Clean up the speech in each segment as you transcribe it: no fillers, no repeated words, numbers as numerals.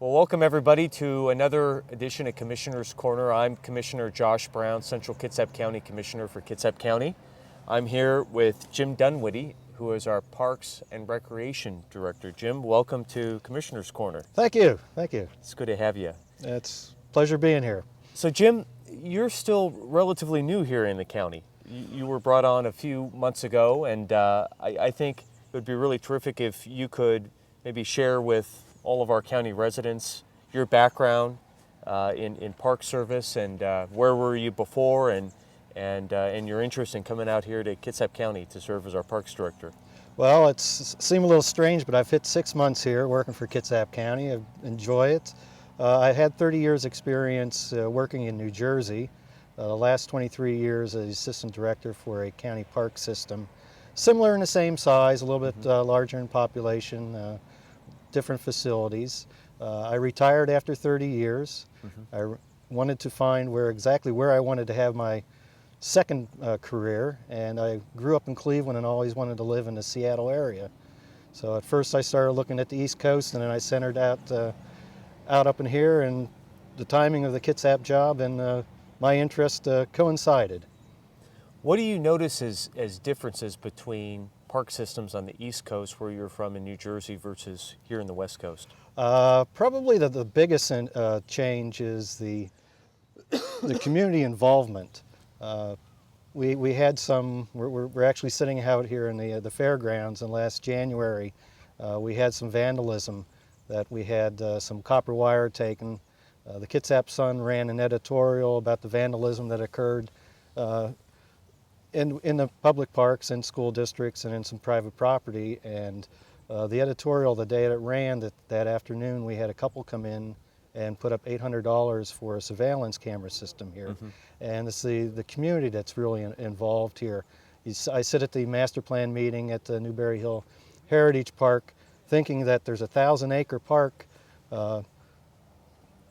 Well, welcome everybody to another edition of Commissioner's Corner. I'm Commissioner Josh Brown, Central Kitsap County Commissioner for Kitsap County. I'm here with Jim Dunwitty, who is our Parks and Recreation Director. Jim, welcome to Commissioner's Corner. Thank you. Thank you. It's good to have you. It's a pleasure being here. So Jim, you're still relatively new here in the county. You were brought on a few months ago, and I think it would be really terrific if you could maybe share with all of our county residents your background in park service and where were you before and your interest in coming out here to Kitsap County to serve as our Parks Director. Well, it's seemed a little strange, but I've hit 6 months here working for Kitsap County. I enjoy it. I had 30 years experience working in New Jersey. The last 23 years as Assistant Director for a county park system. Similar in the same size, a little bit larger in population, different facilities. I retired after 30 years. I wanted to find exactly where I wanted to have my second career, and I grew up in Cleveland and always wanted to live in the Seattle area. So at first I started looking at the East Coast, and then I centered out up in here, and the timing of the Kitsap job and my interest coincided. What do you notice as differences between park systems on the East Coast, where you're from in New Jersey, versus here in the West Coast? Probably the biggest change is the community involvement. We had some, we're actually sitting out here in the fairgrounds, and last January we had some vandalism, that we had some copper wire taken. The Kitsap Sun ran an editorial about the vandalism that occurred in the public parks and school districts and in some private property, and the editorial, the day it ran, that afternoon, we had a couple come in and put up $800 for a surveillance camera system here. And it's the community that's really involved here. I sit at the master plan meeting at the Newberry Hill Heritage Park thinking that there's a 1,000-acre park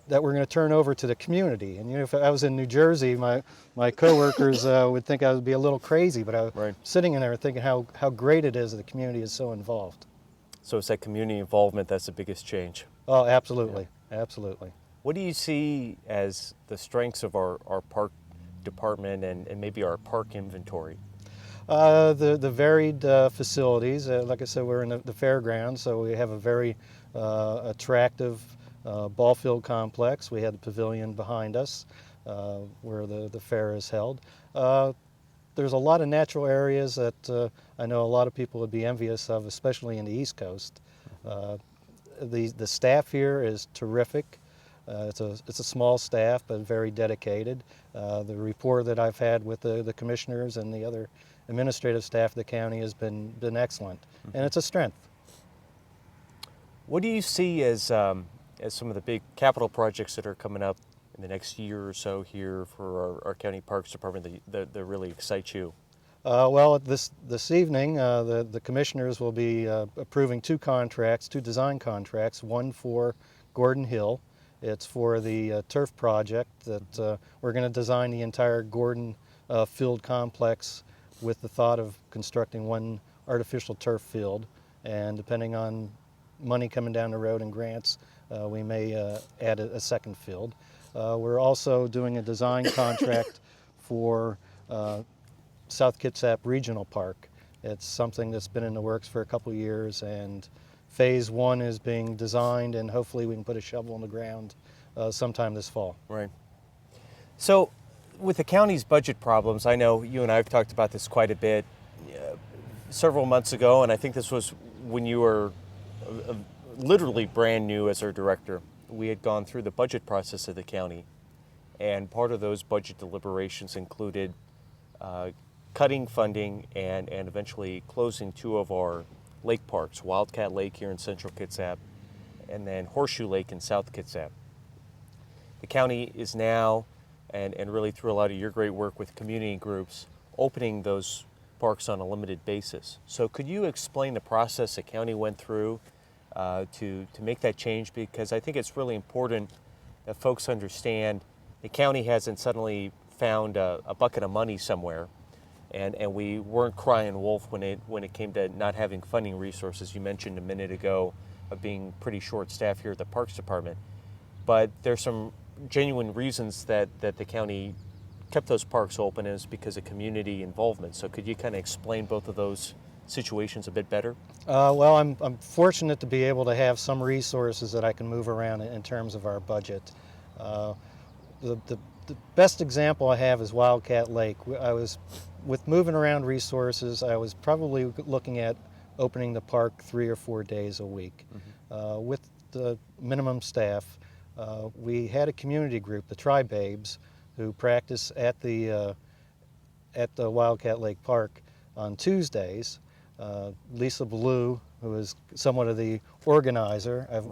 that we're going to turn over to the community. And if I was in New Jersey, my coworkers would think I would be a little crazy, but I was sitting in there thinking how great it is that the community is so involved. So it's that community involvement that's the biggest change. Oh, absolutely, absolutely. What do you see as the strengths of our park department and maybe our park inventory? The varied facilities. Like I said, we're in the fairgrounds, so we have a very attractive ball field complex. We had the pavilion behind us where the fair is held. There's a lot of natural areas that I know a lot of people would be envious of, especially in the East Coast. The staff here is terrific. It's a small staff, but very dedicated. The rapport that I've had with the commissioners and the other administrative staff of the county has been excellent, and it's a strength. What do you see as some of the big capital projects that are coming up in the next year or so here for our county parks department that really excite you? Well, this evening, the commissioners will be approving two design contracts, one for Gordon Hill. It's for the turf project that we're going to design the entire Gordon field complex with the thought of constructing one artificial turf field, and depending on money coming down the road and grants, we may add a second field. We're also doing a design contract for South Kitsap Regional Park. It's something that's been in the works for a couple of years, and phase one is being designed, and hopefully we can put a shovel in the ground sometime this fall. Right. So with the county's budget problems, I know you and I have talked about this quite a bit several months ago, and I think this was when you were literally brand new as our director. We had gone through the budget process of the county, and part of those budget deliberations included cutting funding and eventually closing two of our lake parks, Wildcat Lake here in Central Kitsap, and then Horseshoe Lake in South Kitsap. The county is now, and really through a lot of your great work with community groups, opening those parks on a limited basis. So could you explain the process the county went through to make that change? Because I think it's really important that folks understand the county hasn't suddenly found a bucket of money somewhere, and we weren't crying wolf when it came to not having funding resources. You mentioned a minute ago of being pretty short-staffed here at the Parks Department. But there's some genuine reasons that the county kept those parks open is because of community involvement. So could you kind of explain both of those situations a bit better? Well, I'm fortunate to be able to have some resources that I can move around in terms of our budget. The best example I have is Wildcat Lake. With moving around resources, I was probably looking at opening the park 3 or 4 days a week. With the minimum staff, we had a community group, the Tri-Babes, who practice at the Wildcat Lake Park on Tuesdays. Lisa Ballou, who is somewhat of the organizer, I've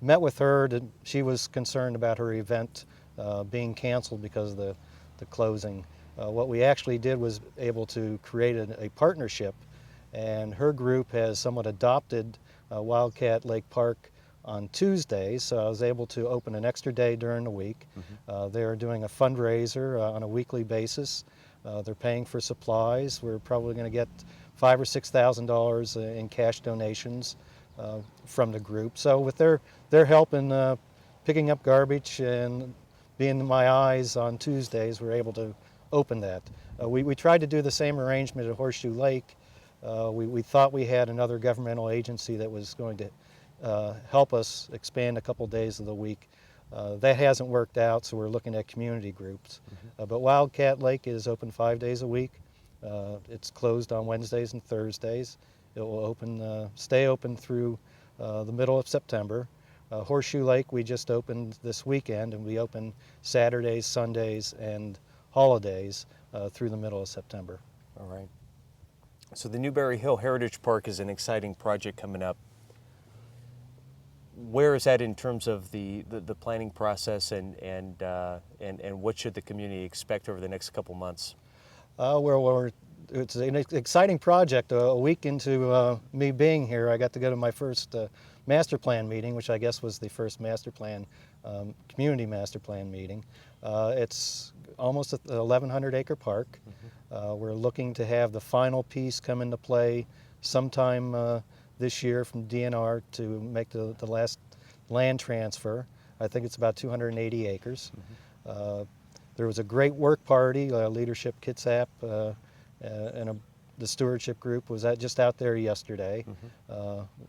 met with her. She was concerned about her event being canceled because of the closing. What we actually did was able to create a partnership, and her group has somewhat adopted Wildcat Lake Park on Tuesdays, so I was able to open an extra day during the week. They're doing a fundraiser on a weekly basis. They're paying for supplies. We're probably going to get $5,000 or $6,000 in cash donations from the group. So with their help in picking up garbage and being my eyes on Tuesdays, we're able to open that. We tried to do the same arrangement at Horseshoe Lake. We thought we had another governmental agency that was going to help us expand a couple days of the week. That hasn't worked out, so we're looking at community groups. But Wildcat Lake is open 5 days a week. It's closed on Wednesdays and Thursdays. It will stay open through the middle of September. Horseshoe Lake we just opened this weekend, and we open Saturdays, Sundays, and holidays through the middle of September. All right. So the Newberry Hill Heritage Park is an exciting project coming up. Where is that in terms of the planning process, and what should the community expect over the next couple months? It's an exciting project. A week into me being here, I got to go to my first master plan meeting, which I guess was the first master plan, community master plan meeting. It's almost an 1,100-acre park. We're looking to have the final piece come into play sometime this year from DNR to make the last land transfer. I think it's about 280 acres. There was a great work party, Leadership Kitsap, and the stewardship group was just out there yesterday.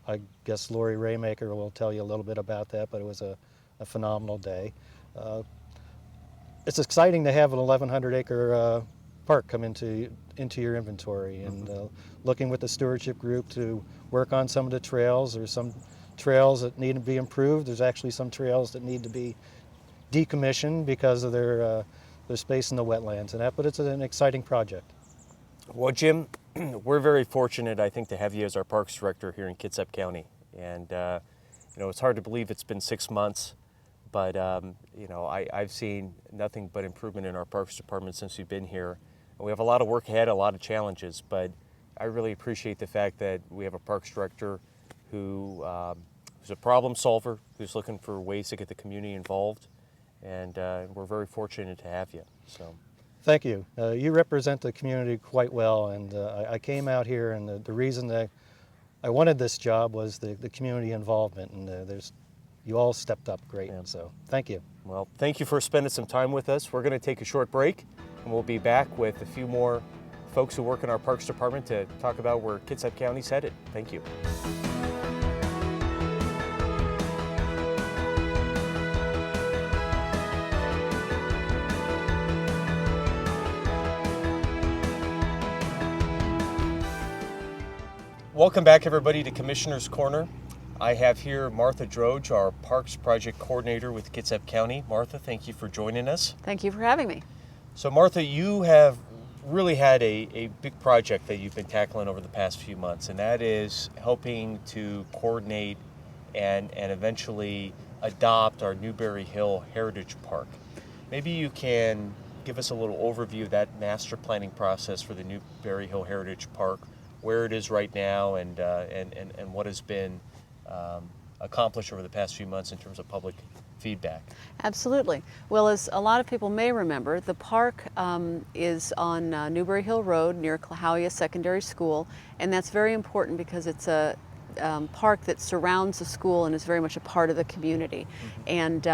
I guess Lori Raymaker will tell you a little bit about that, but it was a phenomenal day. It's exciting to have an 1,100-acre park come into your inventory, and looking with the stewardship group to work on some of the trails. There's some trails that need to be improved. There's actually some trails that need to be decommissioned because of their space in the wetlands and that, but it's an exciting project. Well, Jim, we're very fortunate, I think, to have you as our Parks Director here in Kitsap County. And, it's hard to believe it's been 6 months, but, I've seen nothing but improvement in our Parks Department since you've been here. And we have a lot of work ahead, a lot of challenges, but I really appreciate the fact that we have a Parks Director who's a problem solver, who's looking for ways to get the community involved, and we're very fortunate to have you. So, thank you. You represent the community quite well, and I came out here, and the reason that I wanted this job was the community involvement, and you all stepped up great, so thank you. Well, thank you for spending some time with us. We're going to take a short break, and we'll be back with a few more folks who work in our Parks Department to talk about where Kitsap County's headed. Thank you. Welcome back, everybody, to Commissioner's Corner. I have here Martha Droge, our Parks Project Coordinator with Kitsap County. Martha, thank you for joining us. Thank you for having me. So, Martha, you have really had a big project that you've been tackling over the past few months, and that is helping to coordinate and eventually adopt our Newberry Hill Heritage Park. Maybe you can give us a little overview of that master planning process for the Newberry Hill Heritage Park, where it is right now, and what has been accomplished over the past few months in terms of public feedback. Absolutely. Well, as a lot of people may remember, the park is on Newberry Hill Road near Klahowya Secondary School, and that's very important because it's a park that surrounds the school and is very much a part of the community. And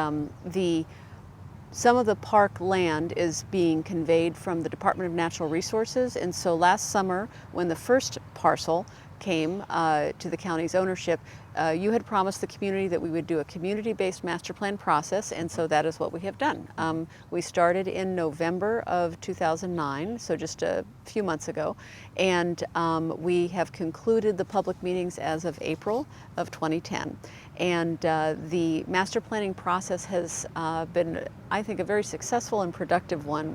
some of the park land is being conveyed from the Department of Natural Resources, and so last summer when the first parcel came to the county's ownership, you had promised the community that we would do a community-based master plan process, and so that is what we have done. We started in November of 2009, so just a few months ago, and we have concluded the public meetings as of April of 2010. And the master planning process has been, I think, a very successful and productive one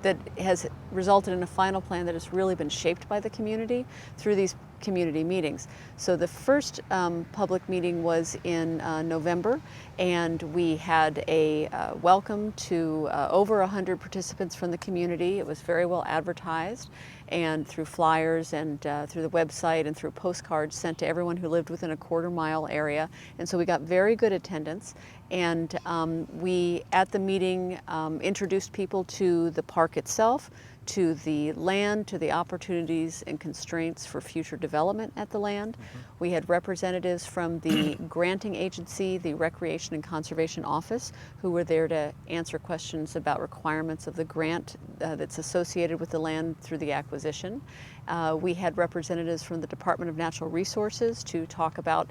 that has resulted in a final plan that has really been shaped by the community through these community meetings. So the first public meeting was in November, and we had a welcome to over 100 participants from the community. It was very well advertised, and through flyers and through the website and through postcards sent to everyone who lived within a quarter-mile area. And so we got very good attendance. And we, at the meeting, introduced people to the park itself, to the land, to the opportunities and constraints for future development at the land. We had representatives from the granting agency, the Recreation and Conservation Office, who were there to answer questions about requirements of the grant that's associated with the land through the acquisition. We had representatives from the Department of Natural Resources to talk about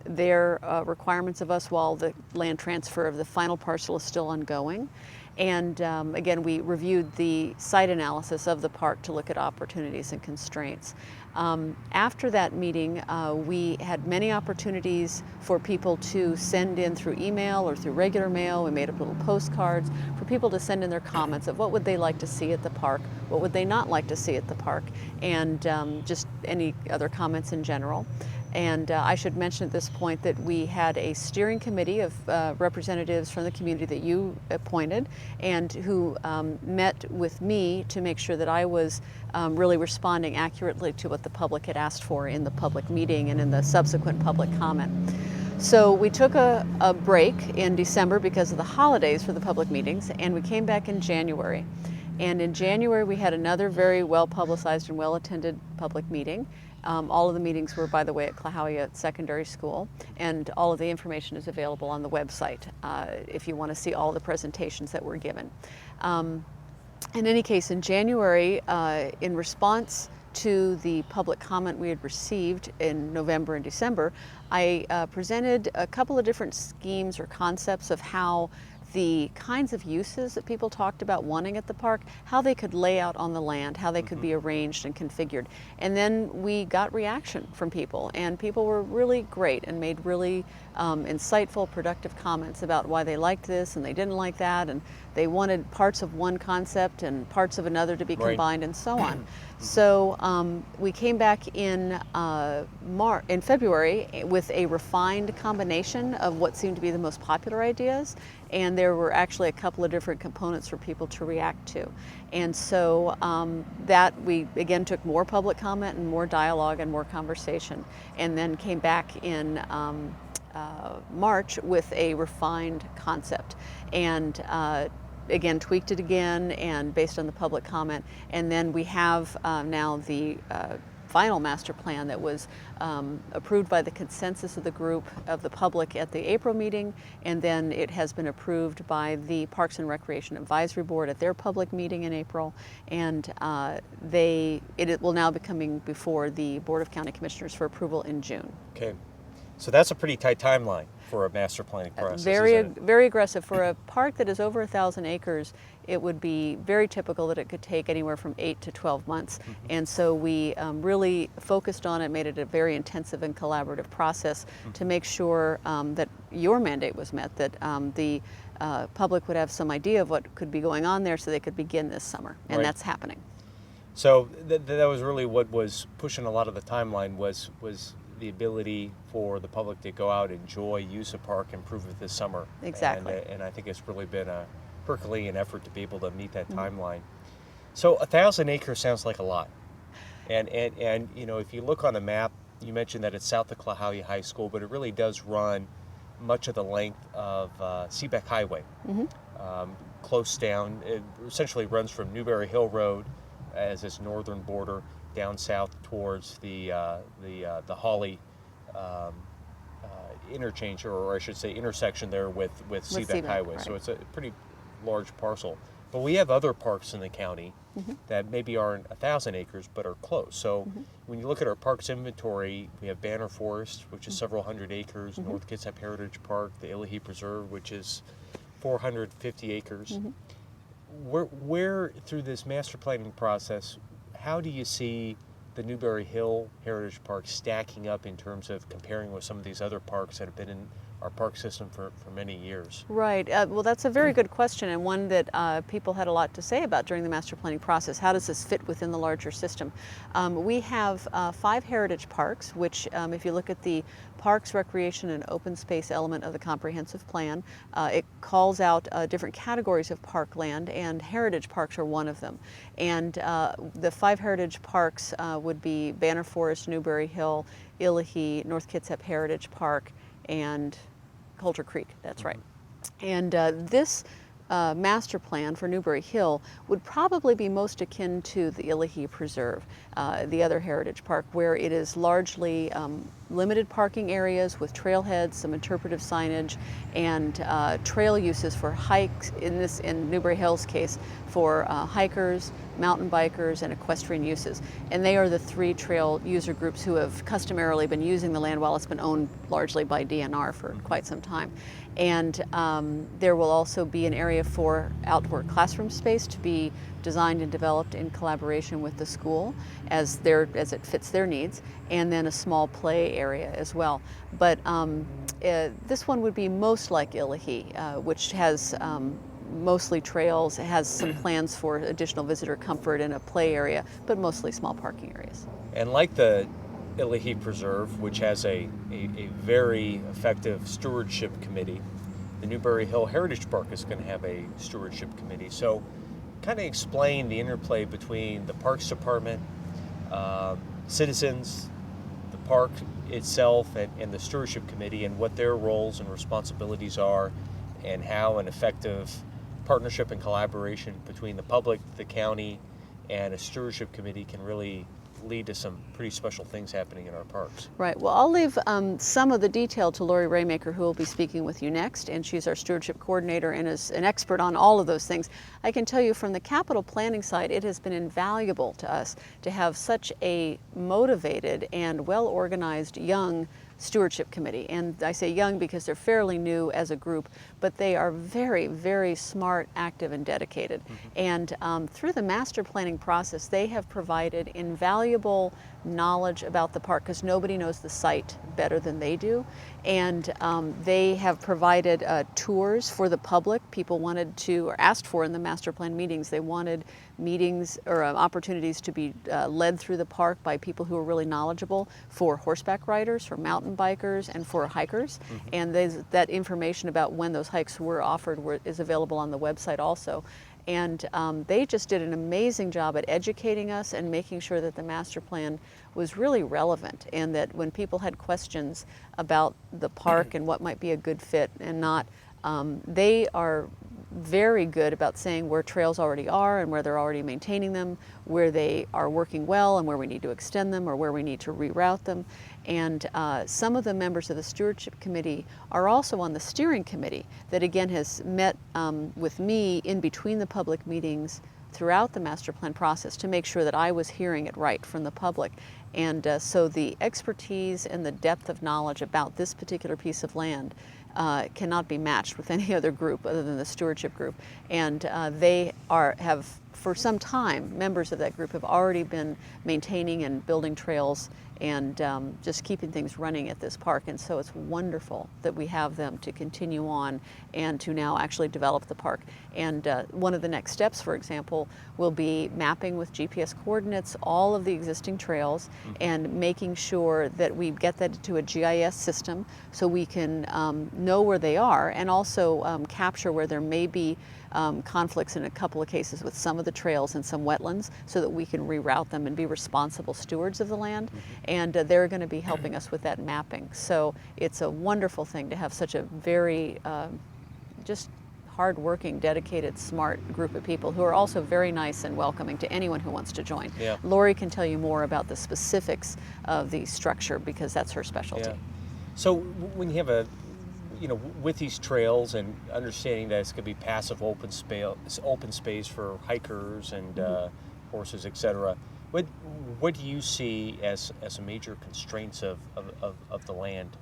their requirements of us while the land transfer of the final parcel is still ongoing. And again, we reviewed the site analysis of the park to look at opportunities and constraints. After that meeting, we had many opportunities for people to send in through email or through regular mail. We made up little postcards for people to send in their comments of what would they like to see at the park, what would they not like to see at the park, and just any other comments in general. And I should mention at this point that we had a steering committee of representatives from the community that you appointed, and who met with me to make sure that I was really responding accurately to what the public had asked for in the public meeting and in the subsequent public comment. So we took a break in December because of the holidays for the public meetings, and we came back in January. And in January we had another very well publicized and well attended public meeting. All of the meetings were, by the way, at Klahowya Secondary School, and all of the information is available on the website if you want to see all the presentations that were given. In any case, in January, in response to the public comment we had received in November and December, I presented a couple of different schemes or concepts of how the kinds of uses that people talked about wanting at the park, how they could lay out on the land, how they could be arranged and configured. And then we got reaction from people, and people were really great and made really insightful, productive comments about why they liked this and they didn't like that, and they wanted parts of one concept and parts of another to be combined, and so on. So we came back in February with a refined combination of what seemed to be the most popular ideas, and there were actually a couple of different components for people to react to. And so that we again took more public comment and more dialogue and more conversation, and then came back in March with a refined concept, and again tweaked it again and based on the public comment. And then we have now the final master plan that was approved by the consensus of the group of the public at the April meeting, and then it has been approved by the Parks and Recreation Advisory Board at their public meeting in April, and it will now be coming before the Board of County Commissioners for approval in June. Okay. So that's a pretty tight timeline for a master planning process. Very aggressive. For a park that is over 1,000 acres, it would be very typical that it could take anywhere from 8 to 12 months. And so we really focused on it, made it a very intensive and collaborative process to make sure that your mandate was met, that the public would have some idea of what could be going on there so they could begin this summer. And that's happening. So that was really what was pushing a lot of the timeline, was the ability for the public to go out, enjoy, use a park, improve it this summer. Exactly. And I think it's really been a Herculean effort to be able to meet that timeline. So 1,000 acres sounds like a lot. And you know, if you look on the map, you mentioned that it's south of Klahowya High School, but it really does run much of the length of Seebeck Highway. Close down. It essentially runs from Newberry Hill Road as its northern border down south towards the Hawley interchange, or I should say intersection there with Seabeck Seabeck, Highway. right. So it's a pretty large parcel. But we have other parks in the county that maybe aren't 1,000 acres, but are close. So when you look at our parks inventory, we have Banner Forest, which is several hundred acres, North Kitsap Heritage Park, the Illahee Preserve, which is 450 acres. Where through this master planning process, how do you see the Newberry Hill Heritage Park stacking up in terms of comparing with some of these other parks that have been in our park system for many years? Right. Well, that's a very good question, and one that people had a lot to say about during the master planning process. How does this fit within the larger system? We have 5 heritage parks, which if you look at the Parks, Recreation, and Open Space element of the comprehensive plan, it calls out different categories of parkland, and heritage parks are one of them. And the 5 heritage parks would be Banner Forest, Newberry Hill, Illahee, North Kitsap Heritage Park, and Coulter Creek, that's right. And this master plan for Newberry Hill would probably be most akin to the Illahee Preserve, the other heritage park, where it is largely limited parking areas with trailheads, some interpretive signage, and trail uses for hikes, in Newberry Hill's case, for hikers, mountain bikers, and equestrian uses. And they are the 3 trail user groups who have customarily been using the land while it's been owned largely by DNR for quite some time. And there will also be an area for outdoor classroom space to be designed and developed in collaboration with the school as it fits their needs, and then a small play area as well. But this one would be most like Illahee, which has mostly trails. It has some plans for additional visitor comfort and a play area, but mostly small parking areas. And like the Illahee Preserve, which has a very effective stewardship committee, the Newberry Hill Heritage Park is going to have a stewardship committee. So kind of explain the interplay between the Parks Department, citizens, the park itself, and the stewardship committee, and what their roles and responsibilities are, and how an effective partnership and collaboration between the public, the county, and a stewardship committee can really lead to some pretty special things happening in our parks. Right. Well, I'll leave some of the detail to Lori Raymaker, who will be speaking with you next, and she's our stewardship coordinator and is an expert on all of those things. I can tell you from the capital planning side, it has been invaluable to us to have such a motivated and well-organized young stewardship committee. And I say young because they're fairly new as a group, but they are very, very smart, active, and dedicated. And through the master planning process, they have provided invaluable knowledge about the park, because nobody knows the site better than they do. And they have provided tours for the public. People wanted to, or asked for in the master plan meetings, they wanted meetings or opportunities to be led through the park by people who are really knowledgeable, for horseback riders, for mountain bikers, and for hikers. And that information about when those hikes were offered is available on the website also. And they just did an amazing job at educating us and making sure that the master plan was really relevant, and that when people had questions about the park and what might be a good fit and not, they are very good about saying where trails already are and where they're already maintaining them, where they are working well and where we need to extend them or where we need to reroute them. And some of the members of the stewardship committee are also on the steering committee that again has met with me in between the public meetings throughout the master plan process to make sure that I was hearing it right from the public. And so the expertise and the depth of knowledge about this particular piece of land cannot be matched with any other group other than the stewardship group. And they have, for some time, members of that group have already been maintaining and building trails and just keeping things running at this park. And so it's wonderful that we have them to continue on and to now actually develop the park. And one of the next steps, for example, will be mapping with GPS coordinates all of the existing trails and making sure that we get that to a GIS system so we can know where they are, and also capture where there may be conflicts in a couple of cases with some of the trails and some wetlands, so that we can reroute them and be responsible stewards of the land. And they're going to be helping us with that mapping. So it's a wonderful thing to have such a very just hardworking, dedicated, smart group of people who are also very nice and welcoming to anyone who wants to join. Yeah. Lori can tell you more about the specifics of the structure because that's her specialty. Yeah. So when you have a, with these trails and understanding that it's going to be passive open space for hikers and horses, etc. What do you see as a major constraints of the land?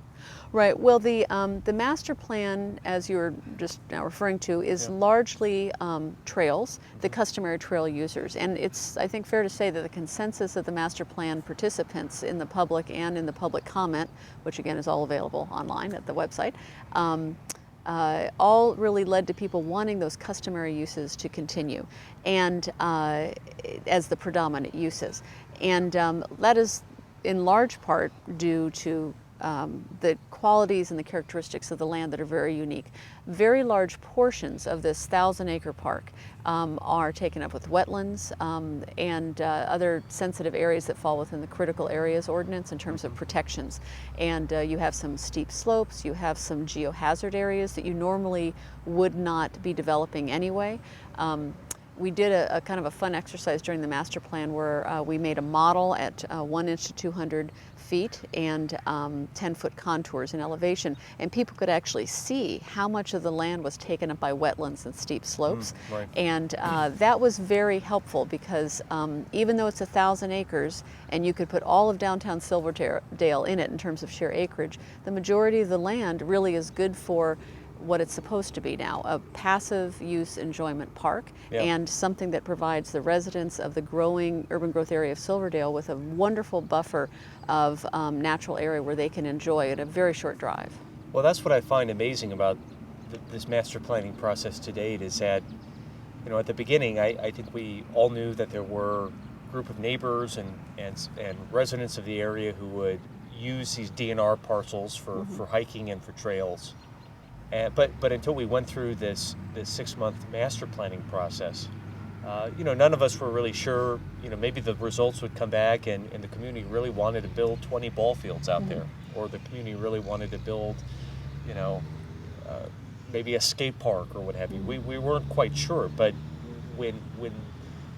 Right. Well, the master plan, as you were just now referring to, is largely trails, the customary trail users, and it's, I think, fair to say that the consensus of the master plan participants in the public and in the public comment, which again is all available online at the website, all really led to people wanting those customary uses to continue, and as the predominant uses, and that is in large part due to the qualities and the characteristics of the land that are very unique. Very large portions of this 1,000-acre park are taken up with wetlands and other sensitive areas that fall within the critical areas ordinance in terms of protections. And you have some steep slopes, you have some geohazard areas that you normally would not be developing anyway. We did a kind of a fun exercise during the master plan where we made a model at 1 inch to 200 feet and 10-foot contours in elevation, and people could actually see how much of the land was taken up by wetlands and steep slopes. Right. And that was very helpful because even though it's 1,000 acres and you could put all of downtown Silverdale in it in terms of sheer acreage, the majority of the land really is good for what it's supposed to be now, a passive use enjoyment park, and something that provides the residents of the growing urban growth area of Silverdale with a wonderful buffer of natural area where they can enjoy at a very short drive. Well, that's what I find amazing about this master planning process to date is that, at the beginning, I think we all knew that there were a group of neighbors and residents of the area who would use these DNR parcels for hiking and for trails. But until we went through this 6-month master planning process, none of us were really sure. Maybe the results would come back, and the community really wanted to build 20 ball fields out there, or the community really wanted to build, maybe a skate park or what have you. We weren't quite sure, but when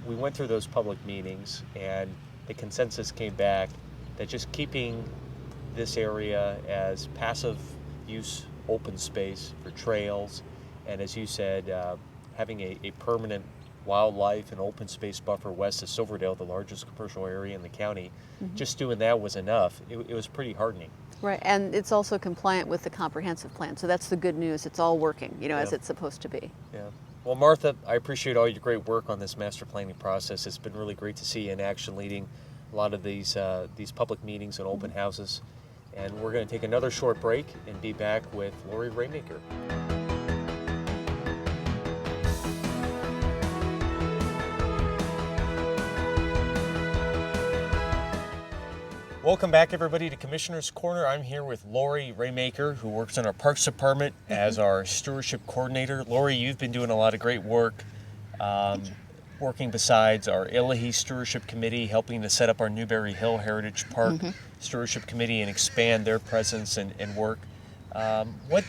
we went through those public meetings and the consensus came back that just keeping this area as passive use open space for trails, and as you said, having a permanent wildlife and open space buffer west of Silverdale, the largest commercial area in the county, just doing that was enough. It was pretty heartening. Right, and it's also compliant with the comprehensive plan, so that's the good news. It's all working, as it's supposed to be. Yeah. Well, Martha, I appreciate all your great work on this master planning process. It's been really great to see you in action leading a lot of these public meetings and open houses. And we're going to take another short break and be back with Lori Raymaker. Welcome back, everybody, to Commissioner's Corner. I'm here with Lori Raymaker, who works in our Parks Department as our stewardship coordinator. Lori, you've been doing a lot of great work, working besides our Illahee Stewardship Committee, helping to set up our Newberry Hill Heritage Park Stewardship Committee and expand their presence and work. What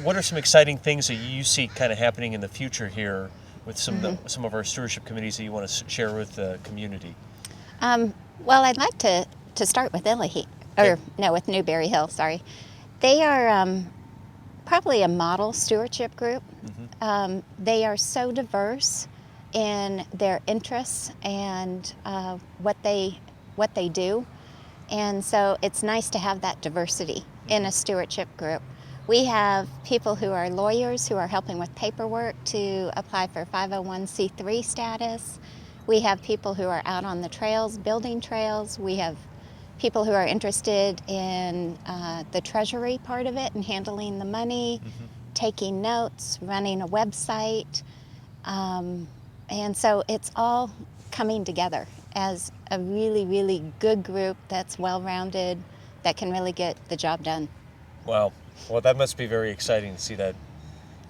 are some exciting things that you see kind of happening in the future here with some of our stewardship committees that you want to share with the community? Well, I'd like to start with Illahee, with Newberry Hill, sorry. They are probably a model stewardship group. They are so diverse in their interests and what they do. And so it's nice to have that diversity in a stewardship group. We have people who are lawyers who are helping with paperwork to apply for 501c3 status. We have people who are out on the trails, building trails. We have people who are interested in the treasury part of it and handling the money, taking notes, running a website. And so it's all coming together as a really, really good group that's well-rounded, that can really get the job done. Wow. Well, that must be very exciting to see that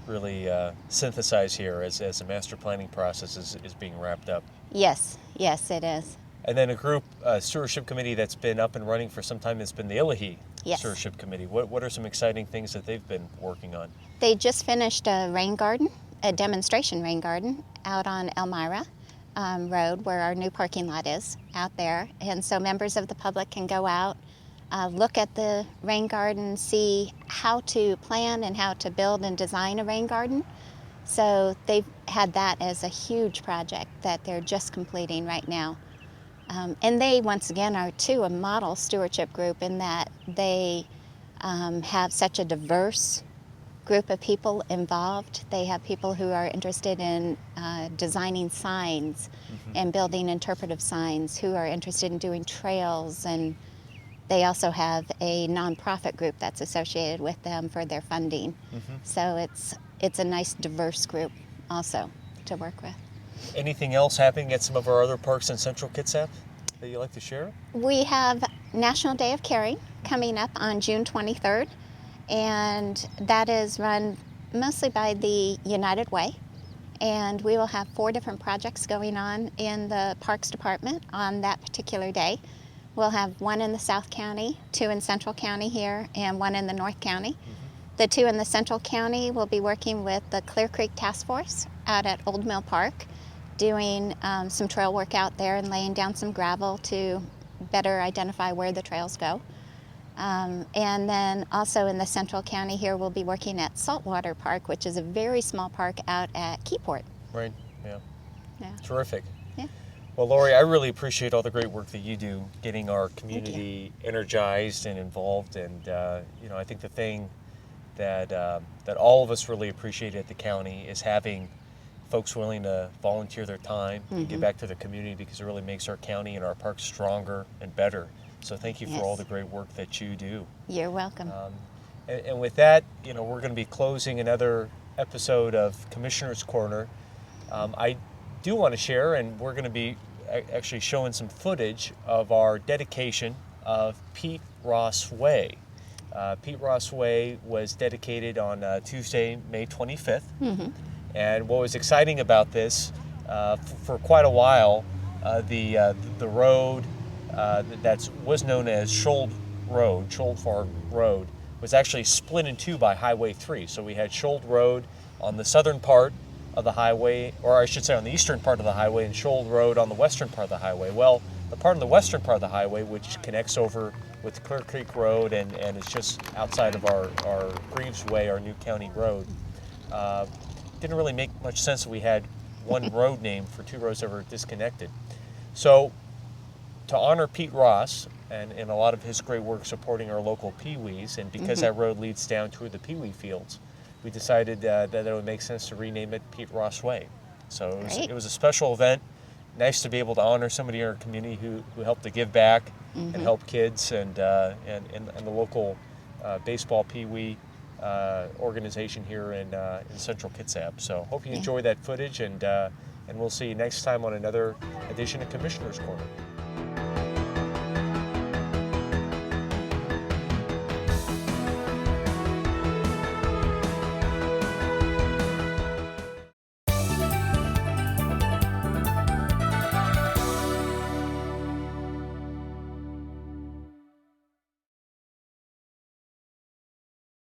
really synthesize here as the master planning process is being wrapped up. Yes, it is. And then a group stewardship committee that's been up and running for some time has been the Illahee Yes. Stewardship Committee. What are some exciting things that they've been working on? They just finished a rain garden, a demonstration rain garden out on Elmira Road where our new parking lot is out there. And so members of the public can go out, look at the rain garden, see how to plan and how to build and design a rain garden. So they've had that as a huge project that they're just completing right now. And they, once again, are too a model stewardship group in that they have such a diverse group of people involved. They have people who are interested in designing signs and building interpretive signs, who are interested in doing trails, and they also have a nonprofit group that's associated with them for their funding. So it's a nice diverse group also to work with. Anything else happening at some of our other parks in Central Kitsap that you'd like to share? We have National Day of Caring coming up on June 23rd, and that is run mostly by the United Way. And we will have 4 different projects going on in the Parks Department on that particular day. We'll have 1 in the South County, 2 in Central County here, and 1 in the North County. The 2 in the Central County will be working with the Clear Creek Task Force out at Old Mill Park, doing some trail work out there and laying down some gravel to better identify where the trails go. And then also in the Central County here, we'll be working at Saltwater Park, which is a very small park out at Keyport. Right, yeah. Yeah. Terrific. Yeah. Well, Lori, I really appreciate all the great work that you do getting our community energized and involved. And, you know, I think the thing that all of us really appreciate at the county is having folks willing to volunteer their time and give back to the community, because it really makes our county and our parks stronger and better. So thank you for all the great work that you do. You're welcome. And with that, you know, we're going to be closing another episode of Commissioner's Corner. I do want to share, and we're going to be actually showing some footage of our dedication of Pete Ross Way. Pete Ross Way was dedicated on Tuesday, May 25th. And what was exciting about this, for quite a while, the road that was known as Shoal Farm Road, was actually split in 2 by Highway 3. So we had Shoal Road on the southern part of the highway, or I should say on the eastern part of the highway, and Shoal Road on the western part of the highway. Well, the part on the western part of the highway, which connects over with Clear Creek Road and is just outside of our Greaves Way, our new county road, didn't really make much sense that we had one road name for 2 roads that were disconnected. So to honor Pete Ross and a lot of his great work supporting our local peewees, and because that road leads down toward the peewee fields, we decided that it would make sense to rename it Pete Ross Way. So it was a special event. Nice to be able to honor somebody in our community who helped to give back and help kids and the local baseball peewee organization here in Central Kitsap. So hope you enjoy that footage, and we'll see you next time on another edition of Commissioner's Corner.